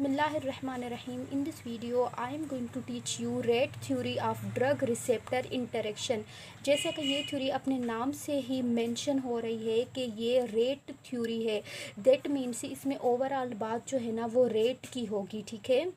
Bismillahirrahmanirrahim. In this video I am going to teach you rate theory of drug receptor interaction. जैसा कि ये theory अपने नाम से ही मेंशन हो रही है कि ये रेट थ्योरी है, दैट मीन्स इसमें ओवरऑल बात जो है ना वो रेट की होगी। ठीक है,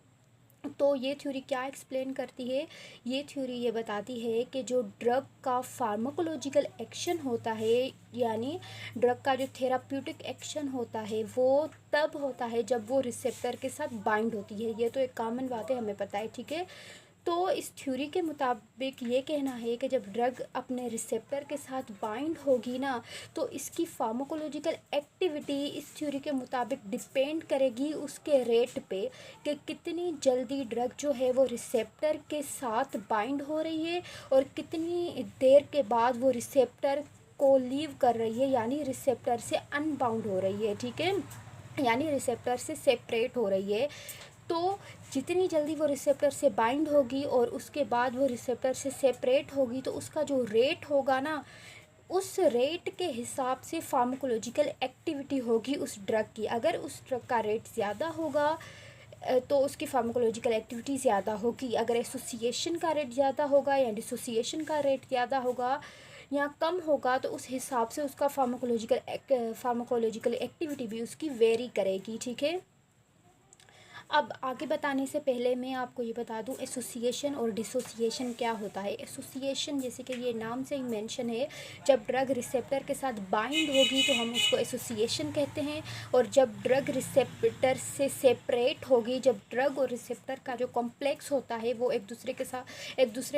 तो ये थ्योरी क्या एक्सप्लेन करती है? ये थ्योरी ये बताती है कि जो ड्रग का फार्माकोलॉजिकल एक्शन होता है, यानी ड्रग का जो थेराप्यूटिक एक्शन होता है, वो तब होता है जब वो रिसेप्टर के साथ बाइंड होती है। ये तो एक कॉमन बात है, हमें पता है। ठीक है, तो इस थ्योरी के मुताबिक ये कहना है कि जब ड्रग अपने रिसेप्टर के साथ बाइंड होगी ना, तो इसकी फार्माकोलॉजिकल एक्टिविटी इस थ्योरी के मुताबिक डिपेंड करेगी उसके रेट पे, कि कितनी जल्दी ड्रग जो है वो रिसेप्टर के साथ बाइंड हो रही है और कितनी देर के बाद वो रिसेप्टर को लीव कर रही है, यानी रिसेप्टर से अनबाउंड हो रही है। ठीक है, यानी रिसेप्टर से सेपरेट हो रही है। तो जितनी जल्दी वो रिसेप्टर से बाइंड होगी और उसके बाद वो रिसेप्टर से सेपरेट होगी, तो उसका जो रेट होगा ना, उस रेट के हिसाब से फार्माकोलॉजिकल एक्टिविटी होगी उस ड्रग की। अगर उस ड्रग का रेट ज़्यादा होगा तो उसकी फार्माकोलॉजिकल एक्टिविटी ज़्यादा होगी। अगर एसोसिएशन का रेट ज़्यादा होगा या डिसोसिएशन का रेट ज़्यादा होगा या कम होगा, तो उस हिसाब से उसका फार्माकोलॉजिकल एक्टिविटी भी उसकी वेरी करेगी। ठीक है, अब आगे बताने से पहले मैं आपको ये बता दूं एसोसिएशन और डिसोसिएशन क्या होता है। एसोसिएशन जैसे कि ये नाम से ही मेंशन है, जब ड्रग रिसेप्टर के साथ बाइंड होगी तो हम उसको एसोसिएशन कहते हैं, और जब ड्रग रिसेप्टर से सेपरेट होगी, जब ड्रग और रिसेप्टर का जो कॉम्प्लेक्स होता है वो एक दूसरे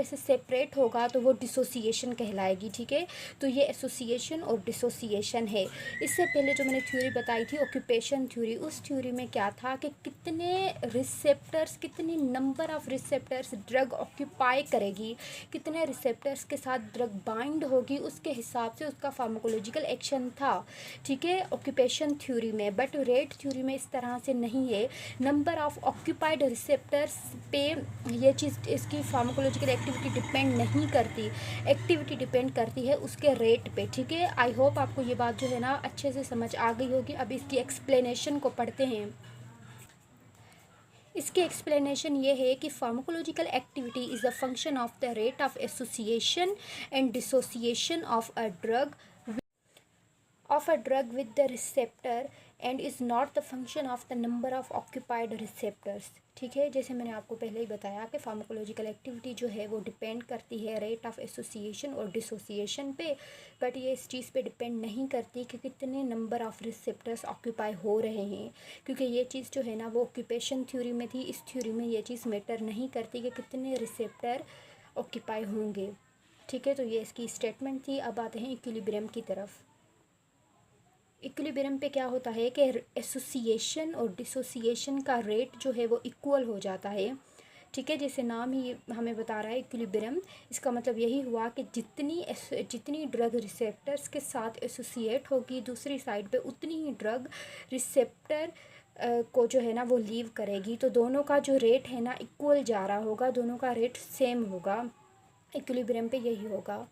से सेपरेट होगा, तो वो डिसोसिएशन कहलाएगी। ठीक है, तो ये एसोसिएशन और डिसोसिएशन है। इससे पहले जो मैंने थ्योरी बताई थी ऑक्यूपेशन थ्योरी, उस थ्योरी में क्या था कि कितने रिसेप्टर्स, कितनी number of receptors drug occupy करेगी, कितने रिसेप्टर्स के साथ ड्रग बाइंड होगी, उसके हिसाब से उसका फार्माकोलॉजिकल एक्शन था। ठीक है, ऑक्यूपेशन थ्योरी में। बट रेट थ्योरी में इस तरह से नहीं है। नंबर ऑफ ऑक्यूपाइड रिसेप्टर्स पे ये चीज़, इसकी फार्माकोलॉजिकल एक्टिविटी डिपेंड नहीं करती, एक्टिविटी डिपेंड करती है उसके रेट पे। ठीक है, आई होप आपको ये बात जो है ना अच्छे से समझ आ गई होगी। अब इसकी एक्सप्लेनेशन को पढ़ते हैं। इसकी एक्सप्लेनेशन ये है कि pharmacological activity is a function of the rate of association and dissociation of a drug with the receptor and is not the function of the number of occupied receptors। ठीक है, जैसे मैंने आपको पहले ही बताया कि फार्माकोलॉजिकल एक्टिविटी जो है वो डिपेंड करती है रेट ऑफ एसोसिएशन और डिसोसिएशन पे, बट ये इस चीज़ पे डिपेंड नहीं करती कि कितने नंबर ऑफ रिसेप्टर्स ऑक्यूपाई हो रहे हैं, क्योंकि ये चीज़ जो है ना वो ऑक्यूपेशन थ्योरी में थी। इस थ्योरी में ये चीज़ मैटर नहीं करती कि कितने रिसेप्टर ऑक्यूपाई होंगे। ठीक है, तो ये इसकी स्टेटमेंट थी। अब आते हैं इक्विलिब्रियम की तरफ। इक्विलिब्रियम पे क्या होता है कि एसोसिएशन और डिसोसिएशन का रेट जो है वो इक्वल हो जाता है। ठीक है, जैसे नाम ही हमें बता रहा है इक्विलिब्रियम, इसका मतलब यही हुआ कि जितनी ड्रग रिसेप्टर्स के साथ एसोसिएट होगी दूसरी साइड पे, उतनी ही ड्रग रिसेप्टर को जो है ना वो लीव करेगी। तो दोनों का जो रेट है ना इक्वल जा रहा होगा, दोनों का रेट सेम होगा। इक्विलिब्रियम पे यही होगा।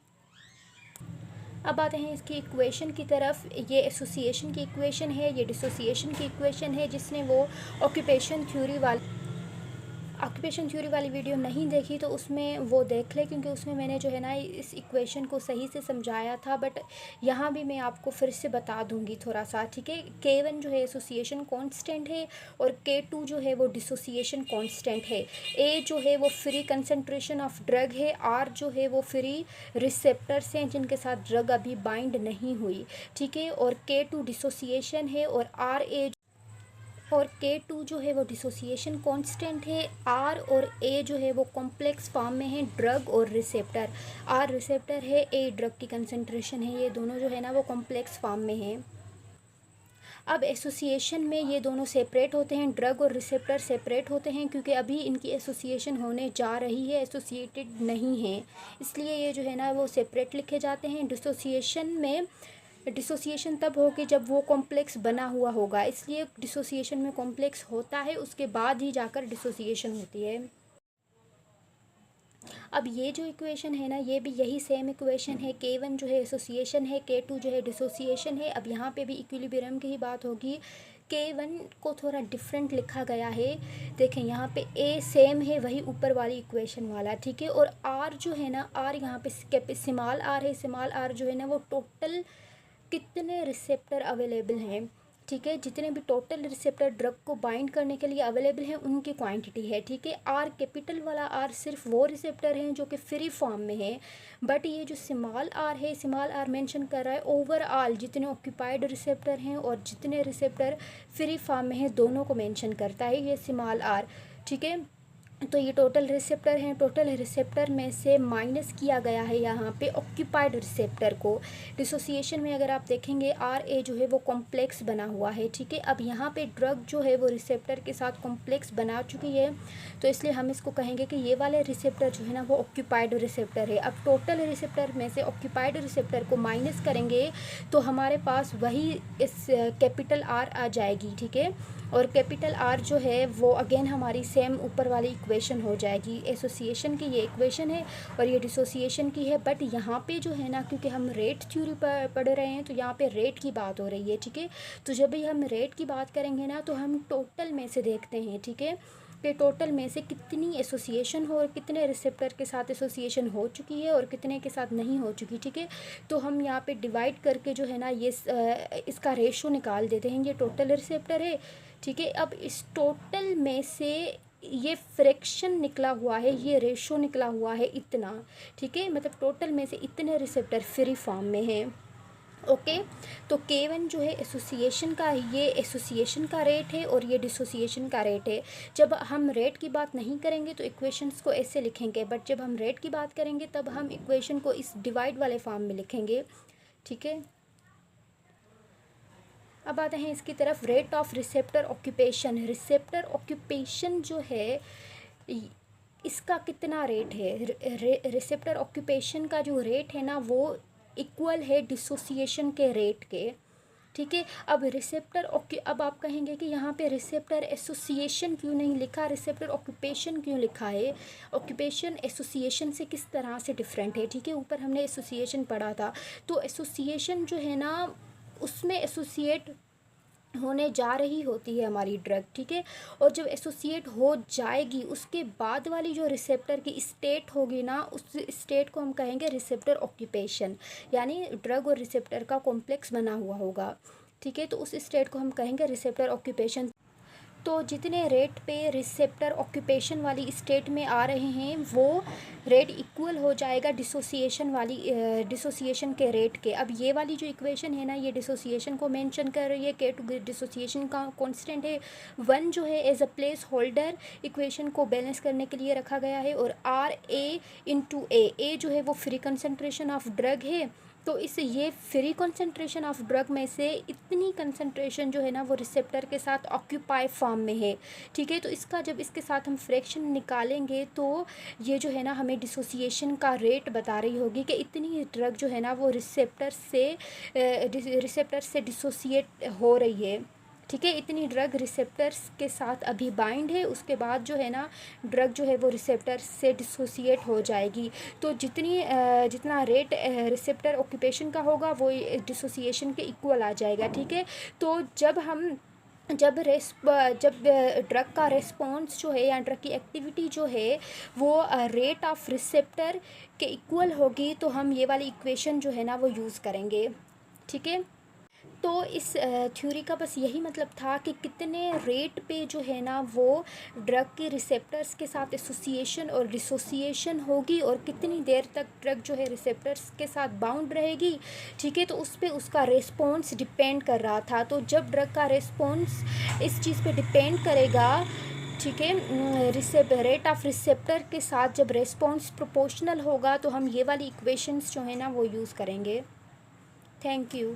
अब आते हैं इसकी इक्वेशन की तरफ। ये एसोसिएशन की इक्वेशन है, ये डिसोसिएशन की इक्वेशन है। जिसने वो ऑक्यूपेशन थ्योरी वाली वीडियो नहीं देखी तो उसमें वो देख ले, क्योंकि उसमें मैंने जो है ना इस इक्वेशन को सही से समझाया था। बट यहाँ भी मैं आपको फिर से बता दूंगी थोड़ा सा। ठीक है, K1 जो है एसोसिएशन कांस्टेंट है और K2 जो है वो डिसोसिएशन कांस्टेंट है। A जो है वो फ्री कंसंट्रेशन ऑफ ड्रग है, R जो है वो फ्री रिसेप्टर्स हैं जिनके साथ ड्रग अभी बाइंड नहीं हुई। ठीक है, और K2 डिसोसिएशन है और K2 जो है वो डिसोसिएशन कांस्टेंट है। R और A जो है वो कॉम्प्लेक्स फॉर्म में है, ड्रग और रिसेप्टर। R रिसेप्टर है, A ड्रग की कंसंट्रेशन है, ये दोनों जो है ना वो कॉम्प्लेक्स फॉर्म में है। अब एसोसिएशन में ये दोनों सेपरेट होते हैं, ड्रग और रिसेप्टर सेपरेट होते हैं, क्योंकि अभी इनकी एसोसिएशन होने जा रही है, एसोसिएटेड नहीं है, इसलिए ये जो है ना वो सेपरेट लिखे जाते हैं। डिसोसिएशन तब होगी जब वो कॉम्प्लेक्स बना हुआ होगा, इसलिए डिसोसिएशन में कॉम्प्लेक्स होता है, उसके बाद ही जाकर डिसोसिएशन होती है। अब ये जो इक्वेशन है ना, ये भी यही सेम इक्वेशन है। K1 जो है एसोसिएशन है, K2 जो है डिसोसिएशन है। अब यहाँ पे भी इक्विलिब्रियम की ही बात होगी K1 को थोड़ा डिफरेंट लिखा गया है। देखें यहाँ पे A सेम है वही ऊपर वाली इक्वेशन वाला, ठीक है। और R जो है ना, R यहाँ पे स्मॉल r है। स्मॉल r जो है ना वो टोटल कितने रिसेप्टर अवेलेबल हैं, ठीक है। जितने भी टोटल रिसेप्टर ड्रग को बाइंड करने के लिए अवेलेबल हैं उनकी क्वांटिटी है, ठीक है। आर कैपिटल वाला आर सिर्फ वो रिसेप्टर हैं जो कि फ्री फॉर्म में है, बट ये जो स्मॉल आर है, स्मॉल आर मेंशन कर रहा है ओवरऑल जितने ऑक्यूपाइड रिसेप्टर हैं और जितने रिसेप्टर फ्री फॉर्म में हैं दोनों को मेंशन करता है ये स्मॉल आर, ठीक है। तो ये टोटल रिसेप्टर हैं, टोटल रिसेप्टर में से माइनस किया गया है यहाँ पे ऑक्यूपाइड रिसेप्टर को। डिसोसिएशन में अगर आप देखेंगे आर ए जो है वो कॉम्प्लेक्स बना हुआ है, ठीक है। अब यहाँ पे ड्रग जो है वो रिसेप्टर के साथ कॉम्प्लेक्स बना चुकी है, तो इसलिए हम इसको कहेंगे कि ये वाले रिसेप्टर जो है ना वो ऑक्यूपाइड रिसेप्टर है। अब टोटल रिसेप्टर में से ऑक्यूपाइड रिसेप्टर को माइनस करेंगे तो हमारे पास वही इस कैपिटल आर आ जाएगी, ठीक है। और कैपिटल आर जो है वो अगेन हमारी सेम ऊपर वाली इक्वेशन हो जाएगी। एसोसिएशन की ये इक्वेशन है और ये डिसोसिएशन की है, बट यहाँ पे जो है ना क्योंकि हम रेट थ्योरी पढ़ रहे हैं तो यहाँ पे रेट की बात हो रही है, ठीक है। तो जब भी हम रेट की बात करेंगे ना तो हम टोटल में से देखते हैं, ठीक है, कि टोटल में से कितनी एसोसिएशन हो और कितने रिसेप्टर के साथ एसोसिएशन हो चुकी है और कितने के साथ नहीं हो चुकी, ठीक है। तो हम यहाँ पे डिवाइड करके जो है ना ये इसका रेशो निकाल देते हैं। ये टोटल रिसेप्टर है, ठीक है। अब इस टोटल में से ये फ्रैक्शन निकला हुआ है, ये रेशो निकला हुआ है इतना, ठीक है। मतलब टोटल में से इतने रिसेप्टर फ्री फॉर्म में हैं, ओके। तो K1 जो है एसोसिएशन का, ये एसोसिएशन का रेट है और ये डिसोसिएशन का रेट है। जब हम रेट की बात नहीं करेंगे तो इक्वेशंस को ऐसे लिखेंगे, बट जब हम रेट की बात करेंगे तब हम इक्वेशन को इस डिवाइड वाले फॉर्म में लिखेंगे, ठीक है। अब आते हैं इसकी तरफ, rate of receptor occupation. Receptor occupation जो है इसका कितना रेट है, रिसेप्टर ऑक्यूपेशन का जो रेट है ना वो इक्वल है डिसोसिएशन के रेट के, ठीक है। अब आप कहेंगे कि यहाँ पे रिसेप्टर एसोसिएशन क्यों नहीं लिखा, रिसेप्टर ऑक्यूपेशन क्यों लिखा है। ऑक्यूपेशन एसोसिएशन से किस तरह से डिफरेंट है, ठीक है। ऊपर हमने एसोसिएशन पढ़ा था, तो एसोसिएशन जो है ना उसमें एसोसिएट होने जा रही होती है हमारी ड्रग, ठीक है। और जब एसोसिएट हो जाएगी उसके बाद वाली जो रिसेप्टर की स्टेट होगी ना उस स्टेट को हम कहेंगे रिसेप्टर ऑक्यूपेशन, यानी ड्रग और रिसेप्टर का कॉम्प्लेक्स बना हुआ होगा, ठीक है। तो उस स्टेट को हम कहेंगे रिसेप्टर ऑक्यूपेशन। तो जितने रेट पे रिसेप्टर ऑक्यूपेशन वाली स्टेट में आ रहे हैं वो रेट इक्वल हो जाएगा डिसोसिएशन के रेट के। अब ये वाली जो इक्वेशन है ना ये डिसोसिएशन को मेंशन कर रही है। K2 डिसोसिएशन का कांस्टेंट है, 1 जो है as a placeholder equation को बैलेंस करने के लिए रखा गया है। और RA/A जो है वो फ्री कंसंट्रेशन ऑफ ड्रग है, तो इस ये फ्री कंसंट्रेशन ऑफ ड्रग में से इतनी कंसंट्रेशन जो है ना वो रिसेप्टर के साथ ऑक्यूपाई फॉर्म में है, ठीक है। तो इसका जब इसके साथ हम फ्रैक्शन निकालेंगे तो ये जो है ना हमें डिसोसिएशन का रेट बता रही होगी कि इतनी ड्रग जो है ना वो रिसेप्टर से डिसोसिएट हो रही है, ठीक है। इतनी ड्रग रिसेप्टर्स के साथ अभी बाइंड है, उसके बाद जो है ना ड्रग जो है वो रिसेप्टर से डिसोसिएट हो जाएगी। तो जितना रेट रिसेप्टर ऑक्यूपेशन का होगा वो डिसोसिएशन के इक्वल आ जाएगा, ठीक है। तो जब ड्रग का रेस्पॉन्स जो है या ड्रग की एक्टिविटी जो है वो रेट ऑफ रिसेप्टर के इक्वल होगी तो हम ये वाली इक्वेशन जो है ना वो यूज़ करेंगे, ठीक है। तो इस थ्योरी का बस यही मतलब था कि कितने रेट पे जो है ना वो ड्रग के रिसेप्टर्स के साथ एसोसिएशन और डिसोसिएशन होगी और कितनी देर तक ड्रग जो है रिसेप्टर्स के साथ बाउंड रहेगी, ठीक है। तो उस पे उसका रेस्पॉन्स डिपेंड कर रहा था। तो जब ड्रग का रेस्पॉन्स इस चीज़ पे डिपेंड करेगा, ठीक है, रेट ऑफ रिसेप्टर के साथ जब रेस्पॉन्स प्रोपोर्शनल होगा तो हम ये वाली इक्वेशंस जो है ना वो यूज़ करेंगे। Thank you.